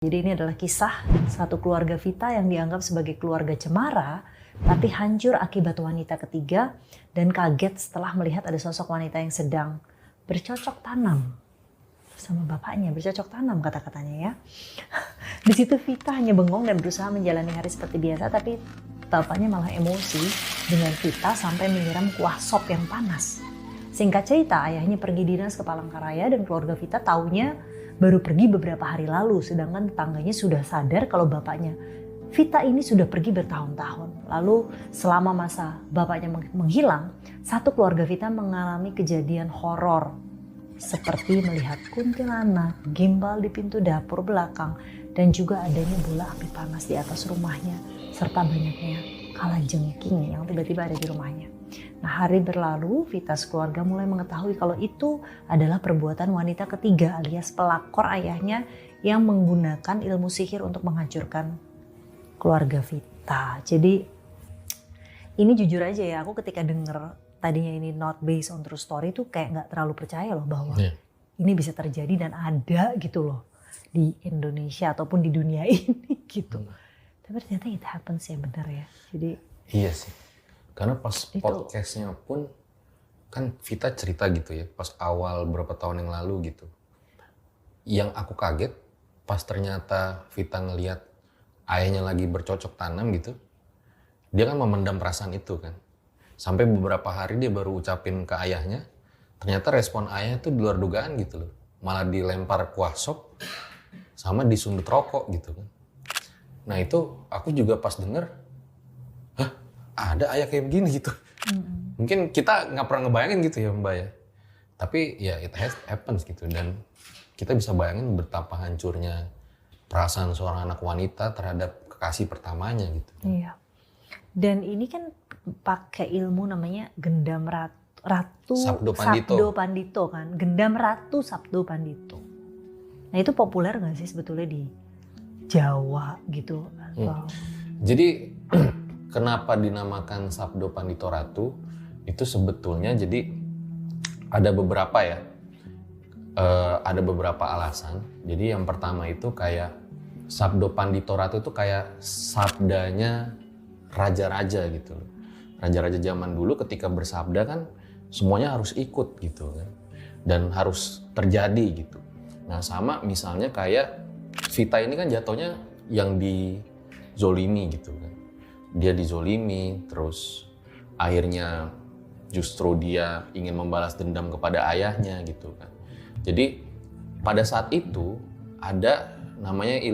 Jadi ini adalah kisah satu keluarga Vita yang dianggap sebagai keluarga cemara, tapi hancur akibat wanita ketiga dan kaget setelah melihat ada sosok wanita yang sedang bercocok tanam sama bapaknya. Bercocok tanam kata-katanya ya. Di situ Vita hanya bengong dan berusaha menjalani hari seperti biasa, tapi bapaknya malah emosi dengan Vita sampai menyiram kuah sop yang panas. Singkat cerita, ayahnya pergi dinas ke Palangkaraya dan keluarga Vita taunya baru pergi beberapa hari lalu, sedangkan tetangganya sudah sadar kalau bapaknya Vita ini sudah pergi bertahun-tahun. Lalu selama masa bapaknya menghilang, satu keluarga Vita mengalami kejadian horor seperti melihat kuntilanak, gimbal di pintu dapur belakang, dan juga adanya bola api panas di atas rumahnya, serta banyaknya kalajengking yang tiba-tiba ada di rumahnya. Nah, hari berlalu, Vita sekeluarga mulai mengetahui kalau itu adalah perbuatan wanita ketiga alias pelakor ayahnya yang menggunakan ilmu sihir untuk menghancurkan keluarga Vita. Jadi ini jujur aja ya, aku ketika denger tadinya ini not based on true story tuh kayak nggak terlalu percaya loh bahwa ini bisa terjadi dan ada gitu loh di Indonesia ataupun di dunia ini gitu. Tapi ternyata it happens ya, benar ya. Jadi iya sih. Karena pas podcastnya pun kan Vita cerita gitu ya, pas awal berapa tahun yang lalu gitu. Yang aku kaget pas ternyata Vita ngelihat ayahnya lagi bercocok tanam gitu, dia kan memendam perasaan itu kan. Sampai beberapa hari dia baru ucapin ke ayahnya, ternyata respon ayah tuh di luar dugaan gitu loh. Malah dilempar kuah sop sama disundut rokok gitu kan. Nah itu aku juga pas denger, ada ayah kayak begini gitu. Mungkin kita nggak pernah ngebayangin gitu ya Mbak ya. Tapi ya it happens gitu. Dan kita bisa bayangin betapa hancurnya perasaan seorang anak wanita terhadap kekasih pertamanya gitu. Iya. Dan ini kan pakai ilmu namanya gendam ratu Sabdo Pandito kan. Gendam ratu Sabdo Pandito. Nah itu populer nggak sih sebetulnya di Jawa gitu? Jadi kenapa dinamakan Sabdo Pandito Ratu? Itu sebetulnya jadi ada beberapa ya, ada beberapa alasan. Jadi yang pertama itu kayak Sabdo Pandito Ratu itu kayak sabdanya raja-raja gitu. Raja-raja zaman dulu ketika bersabda kan semuanya harus ikut gitu kan. Dan harus terjadi gitu. Nah sama misalnya kayak Vita ini kan jatuhnya yang dizolimi gitu kan. Dia dizolimi, terus akhirnya justru dia ingin membalas dendam kepada ayahnya gitu kan. Jadi pada saat itu ada namanya